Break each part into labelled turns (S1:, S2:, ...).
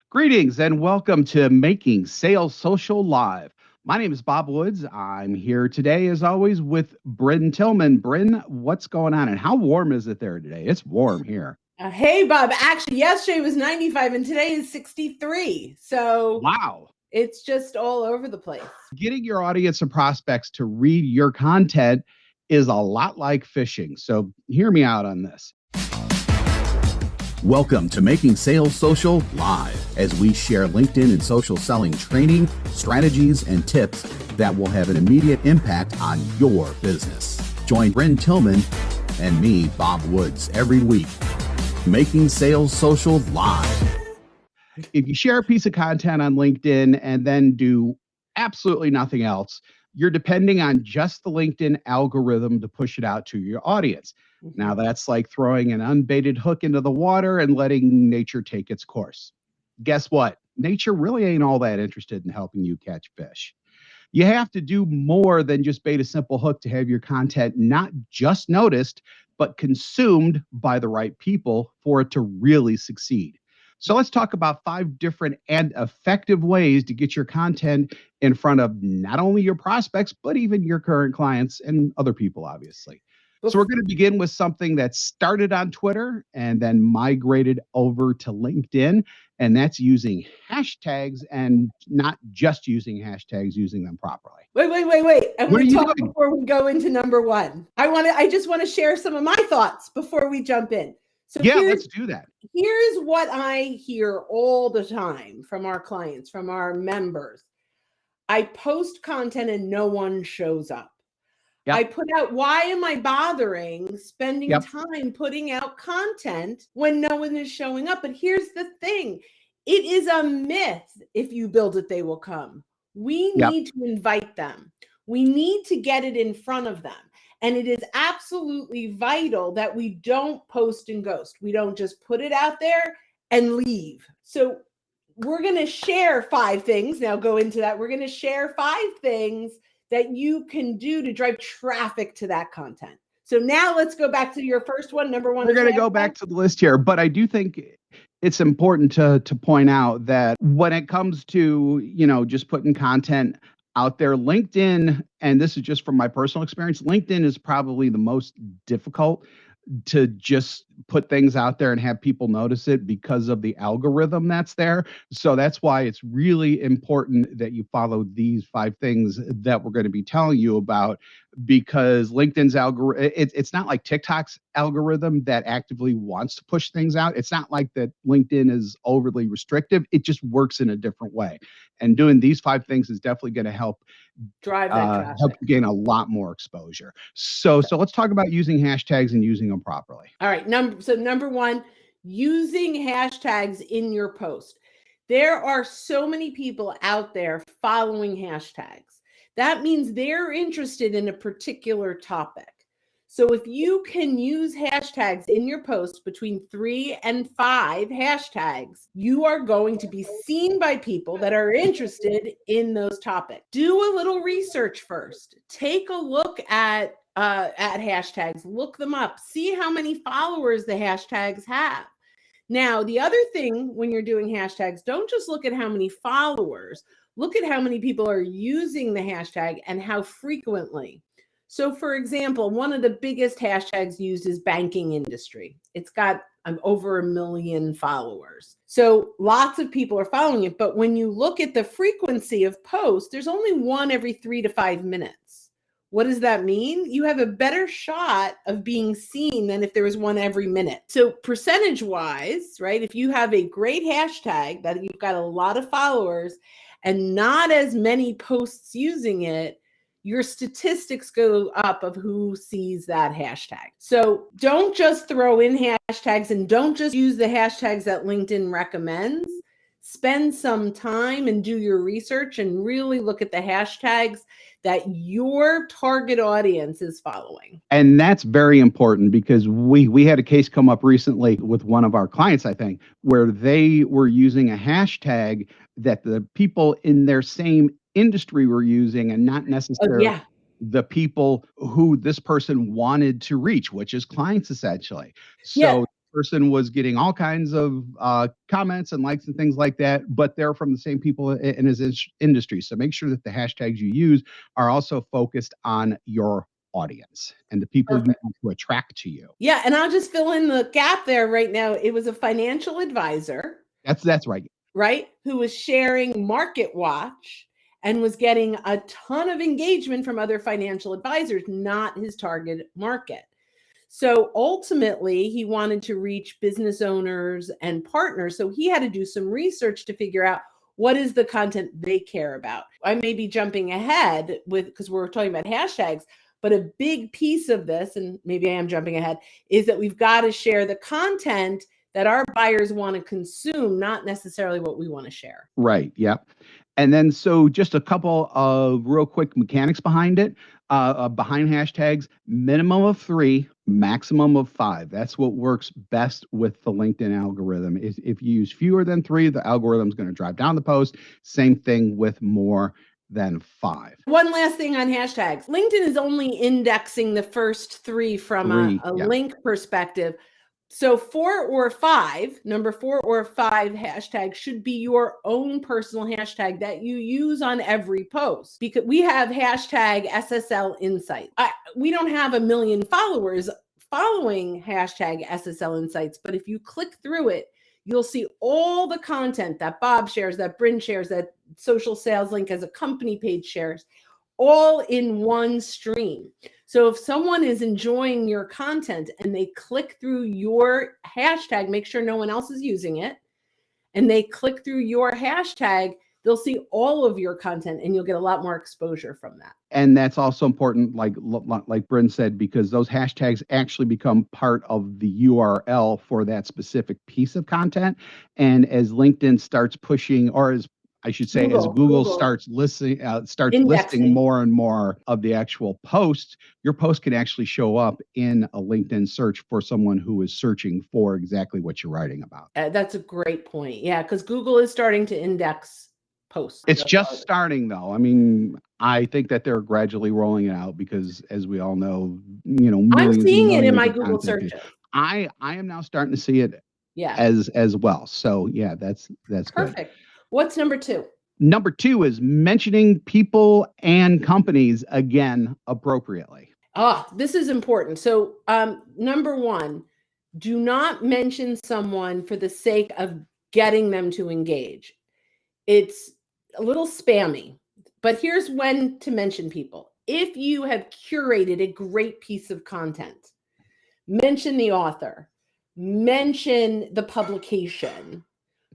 S1: Greetings and welcome to Making Sales Social Live. My name is Bob Woods. I'm here today, as always, with Bryn Tillman. Bryn, what's going on and how warm is it there today? It's warm here.
S2: Hey, Bob. Actually, yesterday was 95 and today is 63. So
S1: Wow.
S2: it's just all over the place.
S1: Getting your audience and prospects to read your content is a lot like fishing. So hear me out on this.
S3: Welcome to Making Sales Social Live, as we share LinkedIn and social selling training, strategies, and tips that will have an immediate impact on your business. Join Bryn Tillman and me, Bob Woods, every week. Making Sales Social Live.
S1: If you share a piece of content on LinkedIn and then do absolutely nothing else, you're depending on just the LinkedIn algorithm to push it out to your audience. Now, that's like throwing an unbaited hook into the water and letting nature take its course. Guess what? Nature really ain't all that interested in helping you catch fish. You have to do more than just bait a simple hook to have your content not just noticed, but consumed by the right people for it to really succeed. So let's talk about 5 different and effective ways to get your content in front of not only your prospects, but even your current clients and other people, obviously. So we're going to begin with something that started on Twitter and then migrated over to LinkedIn, and that's using hashtags and not just using hashtags, using them properly.
S2: Wait. I'm going to talk before we go into number 1. I just want to share some of my thoughts before we jump in.
S1: So yeah, let's do that.
S2: Here's what I hear all the time from our clients, from our members. I post content and no one shows up. Yep. I put out, why am I bothering spending time putting out content when no one is showing up? But here's the thing. It is a myth. If you build it, they will come. We need to invite them. We need to get it in front of them. And it is absolutely vital that we don't post and ghost. We don't just put it out there and leave. So we're going to share 5 things. Now go into that. We're going to share 5 things that you can do to drive traffic to that content. So now let's go back to your first one. Number 1.
S1: We're going to go back to the list here, but I do think it's important to point out that when it comes to, just putting content out there, LinkedIn, and this is just from my personal experience, LinkedIn is probably the most difficult to just put things out there and have people notice it because of the algorithm that's there. So that's why it's really important that you follow these 5 things that we're going to be telling you about, because LinkedIn's algorithm, it's not like TikTok's algorithm that actively wants to push things out. It's not like that LinkedIn is overly restrictive. It just works in a different way. And doing these 5 things is definitely going to help
S2: drive that traffic,
S1: help you gain a lot more exposure. So let's talk about using hashtags and using them properly.
S2: All right. Number 1, using hashtags in your post. There are so many people out there following hashtags. That means they're interested in a particular topic. So if you can use hashtags in your post, between 3 and 5 hashtags, you are going to be seen by people that are interested in those topics. Do a little research first. Take a look at hashtags, look them up, see how many followers the hashtags have. Now, the other thing when you're doing hashtags, don't just look at how many followers, look at how many people are using the hashtag and how frequently. So for example, one of the biggest hashtags used is banking industry. It's got over 1 million followers. So lots of people are following it. But when you look at the frequency of posts, there's only one every 3 to 5 minutes. What does that mean? You have a better shot of being seen than if there was one every minute. So percentage wise, right? If you have a great hashtag that you've got a lot of followers and not as many posts using it, your statistics go up of who sees that hashtag. So don't just throw in hashtags and don't just use the hashtags that LinkedIn recommends. Spend some time and do your research and really look at the hashtags that your target audience is following.
S1: And that's very important, because we had a case come up recently with one of our clients, I think, where they were using a hashtag that the people in their same industry were using, and not necessarily the people who this person wanted to reach, which is clients essentially. So person was getting all kinds of comments and likes and things like that, but they're from the same people in his industry. So make sure that the hashtags you use are also focused on your audience and the people you want to attract to you.
S2: Yeah, and I'll just fill in the gap there right now. It was a financial advisor.
S1: That's right.
S2: Right? Who was sharing Market Watch and was getting a ton of engagement from other financial advisors, not his target market. So ultimately, he wanted to reach business owners and partners. So he had to do some research to figure out what is the content they care about. I may be jumping ahead because we're talking about hashtags, but a big piece of this, and maybe I am jumping ahead, is that we've got to share the content that our buyers want to consume, not necessarily what we want to share.
S1: Right. Yep. And then, so just a couple of real quick mechanics behind it. Behind hashtags, minimum of 3, maximum of 5. That's what works best with the LinkedIn algorithm. If you use fewer than 3, the algorithm is going to drive down the post. Same thing with more than 5.
S2: One last thing on hashtags. LinkedIn is only indexing the first 3 from a link perspective. So 4 or 5, number 4 or 5 hashtag should be your own personal hashtag that you use on every post, because we have hashtag SSL Insight. We don't have 1 million followers following hashtag SSL Insights, but if you click through it, you'll see all the content that Bob shares, that Bryn shares, that Social Sales Link as a company page shares, all in one stream. So if someone is enjoying your content and they click through your hashtag, make sure no one else is using it, and they click through your hashtag, they'll see all of your content and you'll get a lot more exposure from that.
S1: And that's also important, like Bryn said, because those hashtags actually become part of the URL for that specific piece of content. And as LinkedIn starts pushing, or as I should say, as Google starts listing more and more of the actual posts, your post can actually show up in a LinkedIn search for someone who is searching for exactly what you're writing about.
S2: That's a great point. Yeah, because Google is starting to index posts.
S1: It's just starting, though. I mean, I think that they're gradually rolling it out because, as we all know,
S2: I'm seeing it in my Google searches.
S1: I am now starting to see it
S2: Yeah.
S1: as well. So yeah, that's
S2: perfect.
S1: Good.
S2: What's number 2?
S1: Number 2 is mentioning people and companies again appropriately.
S2: This is important. So number 1, do not mention someone for the sake of getting them to engage. It's a little spammy, but here's when to mention people. If you have curated a great piece of content, mention the author, mention the publication,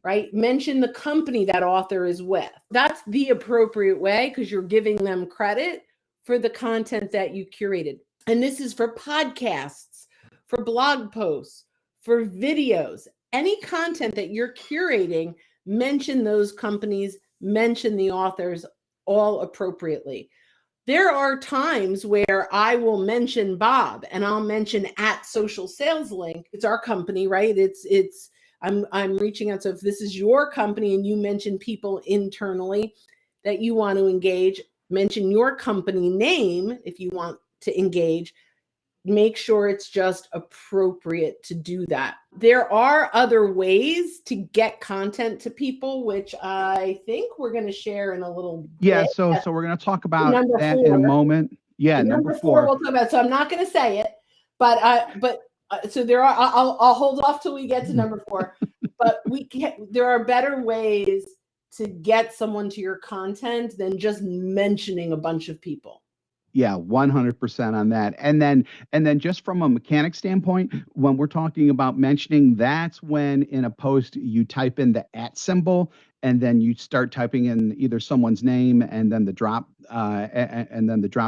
S2: right? Mention the company that author is with. That's the appropriate way, because you're giving them credit for the content that you curated. And this is for podcasts, for blog posts, for videos, any content that you're curating, mention those companies, mention the authors, all appropriately. There are times where I will mention Bob and I'll mention at Social Sales Link. It's our company, right? I'm reaching out. So if this is your company and you mention people internally that you want to engage, mention your company name if you want to engage. Make sure it's just appropriate to do that. There are other ways to get content to people, which I think we're going to share in a little bit.
S1: Yeah, so we're going to talk about that in a moment. Yeah, number 4
S2: we'll talk about. So I'm not going to say it, but so there are. I'll hold off till we get to number 4. But there are better ways to get someone to your content than just mentioning a bunch of people.
S1: Yeah, 100% on that. And then just from a mechanic standpoint, when we're talking about mentioning, that's when in a post you type in the @ symbol, and then you start typing in either someone's name, and then the drop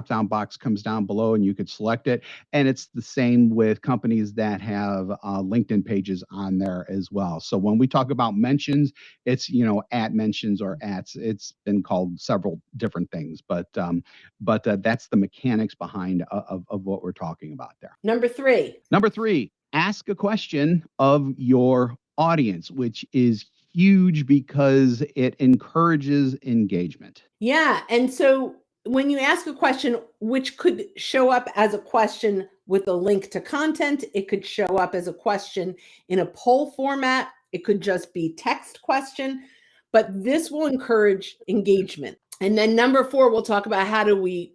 S1: down box comes down below and you could select it. And it's the same with companies that have LinkedIn pages on there as well. So when we talk about mentions, it's at mentions or ats. It's been called several different things, but that's the mechanics behind of what we're talking about there.
S2: Number 3,
S1: ask a question of your audience, which is huge because it encourages engagement.
S2: Yeah. And so when you ask a question, which could show up as a question with a link to content, it could show up as a question in a poll format, it could just be text question, but this will encourage engagement. And then number 4, we'll talk about how do we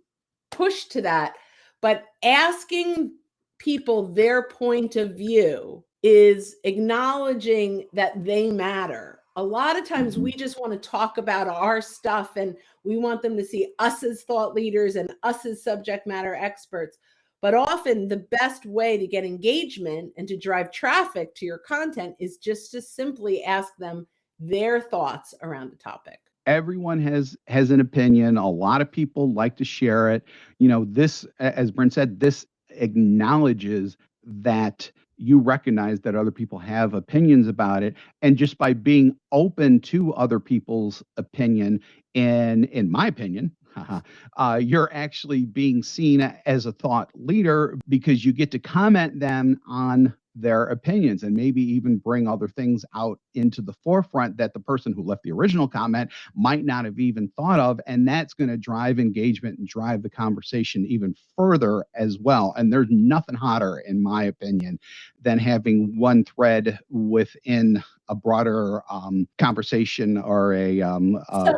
S2: push to that, but asking people their point of view is acknowledging that they matter. A lot of times we just want to talk about our stuff and we want them to see us as thought leaders and us as subject matter experts. But often the best way to get engagement and to drive traffic to your content is just to simply ask them their thoughts around the topic.
S1: Everyone has an opinion. A lot of people like to share it. This, as Brent said, this acknowledges that you recognize that other people have opinions about it. And just by being open to other people's opinion, and in my opinion, you're actually being seen as a thought leader because you get to comment them on their opinions and maybe even bring other things out into the forefront that the person who left the original comment might not have even thought of. And that's going to drive engagement and drive the conversation even further as well. And there's nothing hotter, in my opinion, than having one thread within a broader conversation or a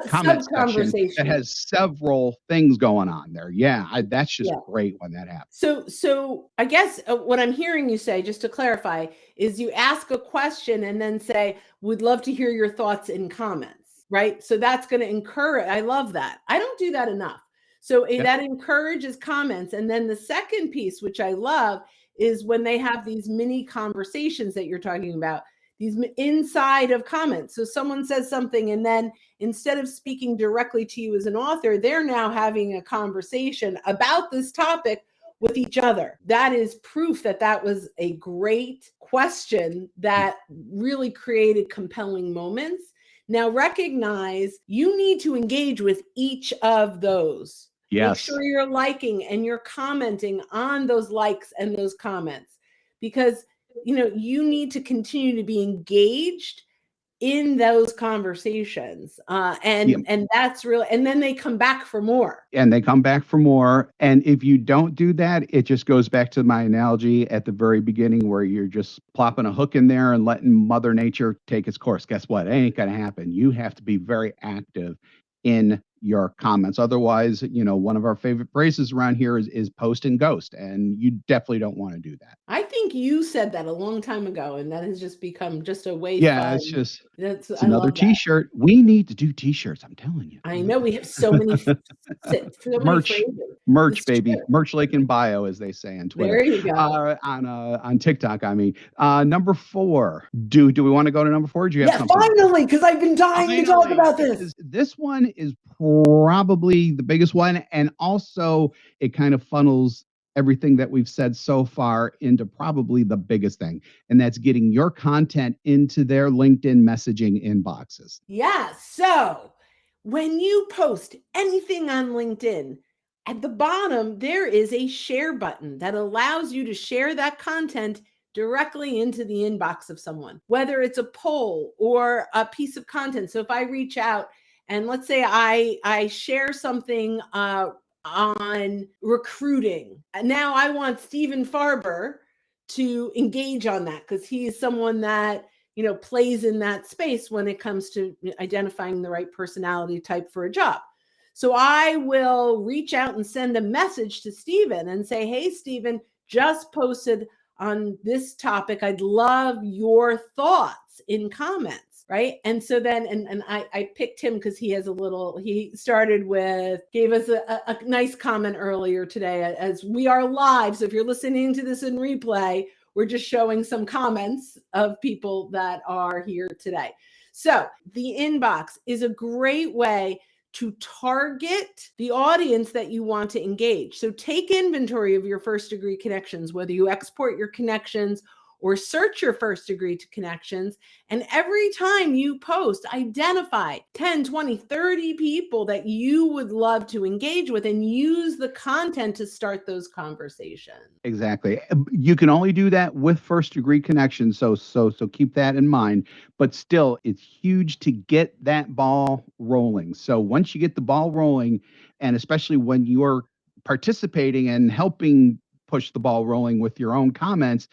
S1: comment section that has several things going on there. Yeah, that's just great when that happens.
S2: So I guess what I'm hearing you say, just to clarify, is you ask a question and then say, would love to hear your thoughts in comments, right? So that's going to encourage. I love that. I don't do that enough. So that encourages comments. And then the second piece, which I love, is when they have these mini conversations that you're talking about, these inside of comments. So someone says something, and then instead of speaking directly to you as an author, they're now having a conversation about this topic with each other. That is proof that that was a great question that really created compelling moments. Now recognize you need to engage with each of those.
S1: Yes.
S2: Make sure you're liking and you're commenting on those likes and those comments, because you need to continue to be engaged in those conversations. And that's real. And then they come back for more.
S1: And if you don't do that, it just goes back to my analogy at the very beginning where you're just plopping a hook in there and letting Mother Nature take its course. Guess what? It ain't going to happen. You have to be very active in your comments. Otherwise, one of our favorite phrases around here is post and ghost. And you definitely don't want to do that.
S2: I think you said that a long time ago, and that has just become just a way.
S1: Yeah,
S2: fun.
S1: It's another t-shirt. We need to do t-shirts. I'm telling you.
S2: I know we have so many
S1: merch, baby. Merch link in bio, as they say on Twitter.
S2: There you go.
S1: On TikTok, I mean. Number 4. Do we want to go to number 4? Do you have something?
S2: Finally, because I've been dying to talk about this.
S1: This one is probably the biggest one, and also it kind of funnels everything that we've said so far into probably the biggest thing, and that's getting your content into their LinkedIn messaging inboxes.
S2: Yeah. So when you post anything on LinkedIn, at the bottom, there is a share button that allows you to share that content directly into the inbox of someone, whether it's a poll or a piece of content. So if I reach out and let's say I share something on recruiting, and now I want Stephen Farber to engage on that because he is someone that plays in that space when it comes to identifying the right personality type for a job. So I will reach out and send a message to Stephen and say, hey, Stephen, just posted on this topic. I'd love your thoughts in comments, right? And so then, and I picked him because he gave us a nice comment earlier today as we are live. So if you're listening to this in replay, we're just showing some comments of people that are here today. So the inbox is a great way to target the audience that you want to engage. So take inventory of your first degree connections, whether you export your connections or search your first degree to connections. And every time you post, identify 10, 20, 30 people that you would love to engage with and use the content to start those conversations.
S1: Exactly. You can only do that with first degree connections. So keep that in mind. But still, it's huge to get that ball rolling. So once you get the ball rolling, and especially when you're participating and helping push the ball rolling with your own comments,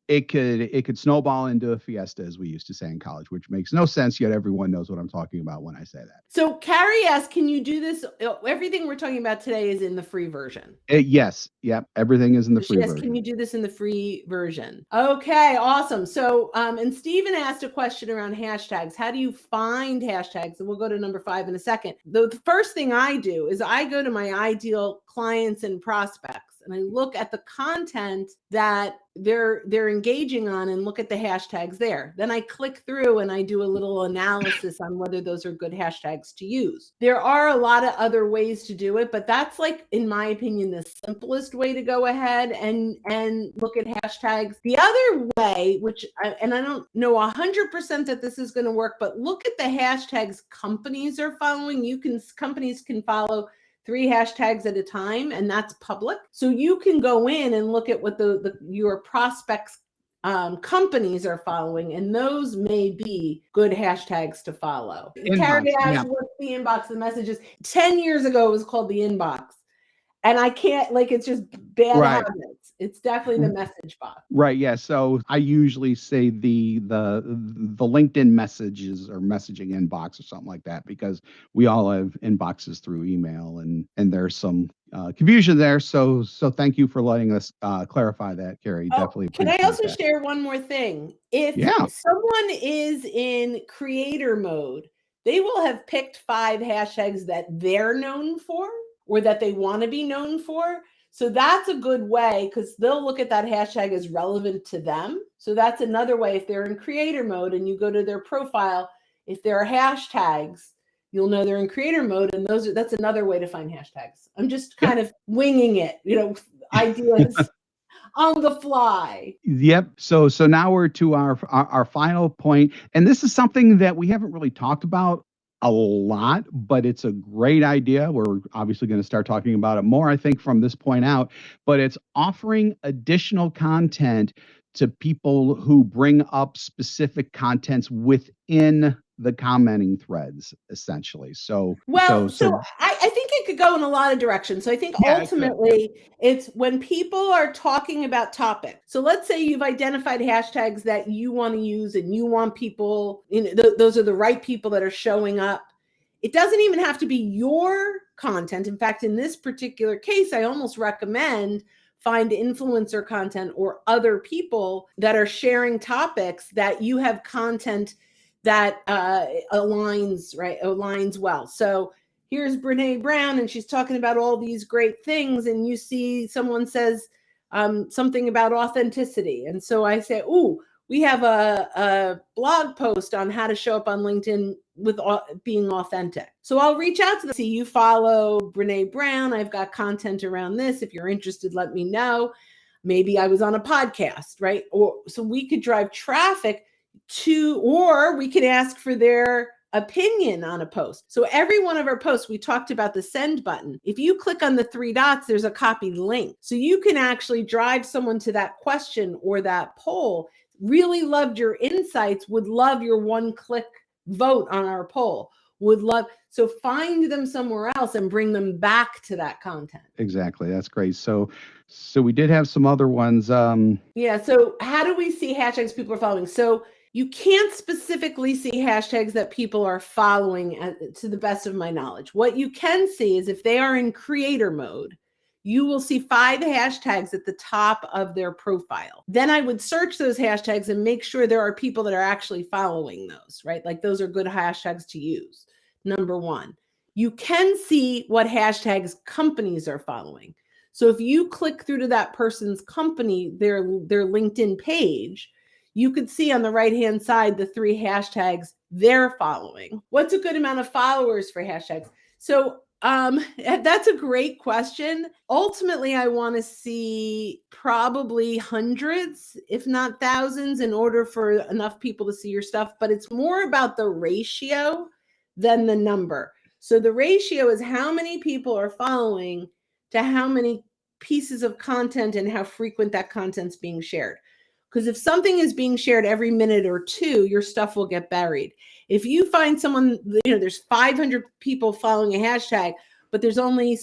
S1: it could snowball into a fiesta, as we used to say in college, which makes no sense, yet everyone knows what I'm talking about when I say that.
S2: So Carrie asks, can you do this? Everything we're talking about today is in the free version.
S1: Yes. Yep. Everything is in the
S2: So
S1: free
S2: she asks,
S1: version.
S2: can you do this in the free version? Okay, awesome. So, and Stephen asked a question around hashtags. How do you find hashtags? And we'll go to number 5 in a second. The first thing I do is I go to my ideal clients and prospects and I look at the content that they're engaging on and look at the hashtags there. Then I click through and I do a little analysis on whether those are good hashtags to use. There are a lot of other ways to do it, but that's, like, in my opinion, the simplest way to go ahead and look at hashtags. The other way, which I don't know 100% that this is going to work, but look at the hashtags companies are following. Companies can follow 3 hashtags at a time, and that's public. So you can go in and look at what your prospects companies are following, and those may be good hashtags to follow. Carrie asked, what's the inbox? The messages 10 years ago it was called the inbox, and I can't, like, it's just bad habits. It's definitely the message box.
S1: Right. Yeah. So I usually say the LinkedIn messages or messaging inbox or something like that, because we all have inboxes through email, and there's some confusion there. So thank you for letting us clarify that, Carrie. Definitely appreciate
S2: Can I also
S1: that.
S2: share one more thing? If someone is in creator mode, they will have picked 5 hashtags that they're known for or that they want to be known for. So that's a good way, because they'll look at that hashtag as relevant to them. So that's another way. If they're in creator mode and you go to their profile, if there are hashtags, you'll know they're in creator mode, and that's another way to find hashtags. I'm just kind of winging it, ideas on the fly.
S1: Yep. So now we're to our final point, and this is something that we haven't really talked about a lot, but it's a great idea. We're obviously going to start talking about it more, I think, from this point out, but it's offering additional content to people who bring up specific contents within the commenting threads, essentially. So
S2: I think it could go in a lot of directions. So I think ultimately it's when people are talking about topics. So let's say you've identified hashtags that you want to use and you want people, those are the right people that are showing up. It doesn't even have to be your content. In fact, in this particular case, I almost recommend find influencer content or other people that are sharing topics that you have content that aligns well. So here's Brene Brown, and she's talking about all these great things, and you see someone says something about authenticity. And so I say, we have a blog post on how to show up on LinkedIn with being authentic. So I'll reach out to them. See, you follow Brene Brown. I've got content around this. If you're interested, let me know. Maybe I was on a podcast, right? So we could drive traffic or we could ask for their opinion on a post. So every one of our posts, we talked about the send button. If you click on the 3 dots, there's a copy link. So you can actually drive someone to that question or that poll. Really loved your insights, would love your 1-click vote on our poll. So find them somewhere else and bring them back to that content.
S1: Exactly. That's great. So we did have some other ones.
S2: So how do we see hashtags people are following? So you can't specifically see hashtags that people are following to the best of my knowledge. What you can see is if they are in creator mode, you will see 5 hashtags at the top of their profile. Then I would search those hashtags and make sure there are people that are actually following those, right? Like those are good hashtags to use. Number 1, you can see what hashtags companies are following. So if you click through to that person's company, their LinkedIn page, you could see on the right-hand side the 3 hashtags they're following. What's a good amount of followers for hashtags? So That's a great question. Ultimately, I want to see probably hundreds, if not thousands, in order for enough people to see your stuff. But it's more about the ratio than the number. So the ratio is how many people are following to how many pieces of content and how frequent that content's being shared. Because if something is being shared every minute or two, your stuff will get buried. If you find someone, there's 500 people following a hashtag, but there's only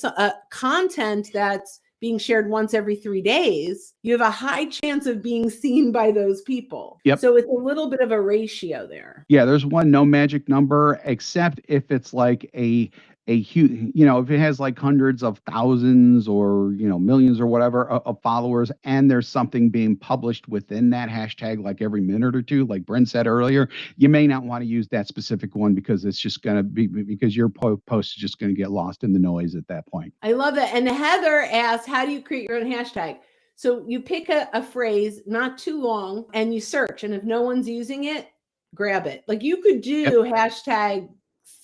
S2: content that's being shared once every 3 days, you have a high chance of being seen by those people.
S1: Yep.
S2: So it's a little bit of a ratio there.
S1: Yeah, there's no magic number, except if it's like a huge, if it has like hundreds of thousands or, millions or whatever of followers, and there's something being published within that hashtag, like every minute or two, like Brent said earlier, you may not want to use that specific one because it's just going to be, because your post is just going to get lost in the noise at that point.
S2: I love that. And Heather asked, how do you create your own hashtag? So you pick a phrase, not too long, and you search. And if no one's using it, grab it. Like you could do hashtag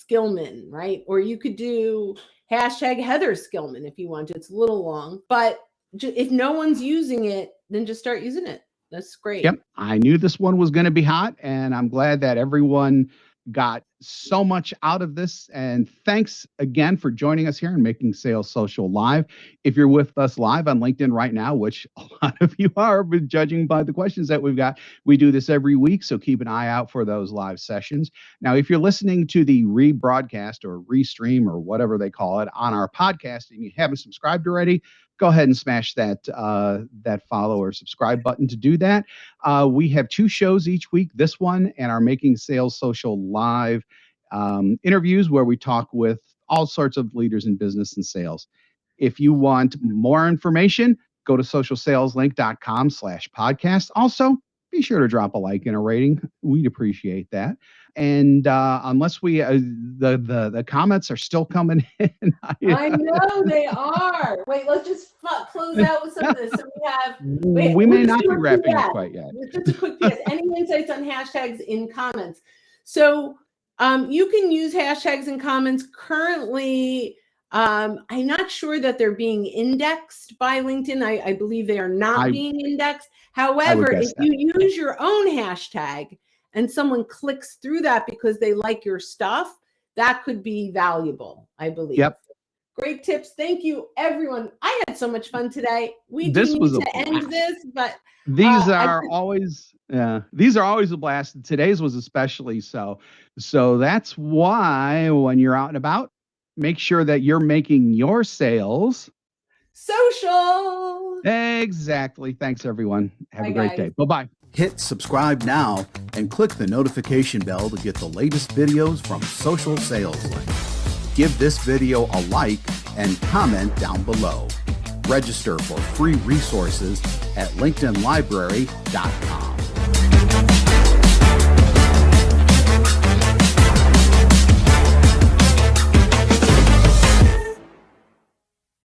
S2: Skillman, right? Or you could do hashtag Heather Skillman if you want to. It's a little long, but if no one's using it, then just start using it. That's great.
S1: Yep. I knew this one was going to be hot, and I'm glad that everyone got so much out of this. And thanks again for joining us here and Making Sales Social Live. If you're with us live on LinkedIn right now, which a lot of you are, but judging by the questions that we've got, we do this every week. So keep an eye out for those live sessions. Now, if you're listening to the rebroadcast or restream or whatever they call it on our podcast and you haven't subscribed already, go ahead and smash that follow or subscribe button to do that. We have 2 shows each week, this one and our Making Sales Social Live interviews, where we talk with all sorts of leaders in business and sales. If you want more information, go to socialsaleslink.com/podcast. Also, be sure to drop a like and a rating. We'd appreciate that. And unless we, the comments are still coming in.
S2: I know they are. Wait, let's just close out with some of this. So
S1: we may not be wrapping up quite yet.
S2: Just a quick PS. Any insights on hashtags in comments? So you can use hashtags in comments. Currently, I'm not sure that they're being indexed by LinkedIn. I believe they are not being indexed. However, if you use your own hashtag and someone clicks through that because they like your stuff, that could be valuable, I believe.
S1: Yep.
S2: Great tips. Thank you, everyone. I had so much fun today. We do need to end this, but
S1: these are always a blast. Today's was especially so. So that's why when you're out and about, make sure that you're making your sales
S2: social.
S1: Exactly. Thanks, everyone. Have a great day. Bye-bye.
S3: Hit subscribe now and click the notification bell to get the latest videos from Social Sales Link. Give this video a like and comment down below. Register for free resources at linkedinlibrary.com.